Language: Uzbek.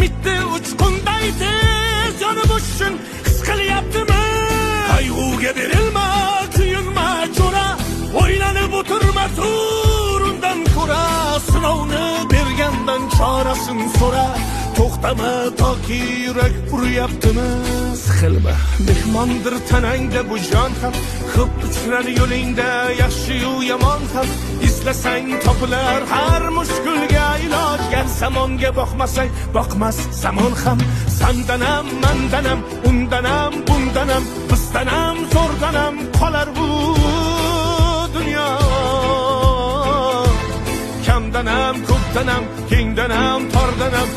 mitti uchqunday tez yonib uchishun his qilyaptimi? Qayg'uga berilma, kuyinma jo'ra, o'ylanib o'tirma, tur undan ko'ra, sinovni bergandan chorasin so'ra. To'xtama toki yurak uryaptimi? Siqilma, mehmondir tanangda bu jon ham, ko'p uchrar yo'lingda yaxshi-yu yomon ham. Islasang topilar har mushkulga iloj, gar zamonga boqmasang boqmas zamon ham. Sandanam, mandanam, undanam, bundanam, bizdanam, zo'rdanam qolar bu dunyo. Kamdanam, ko'pdanam, kengdanam, tordanam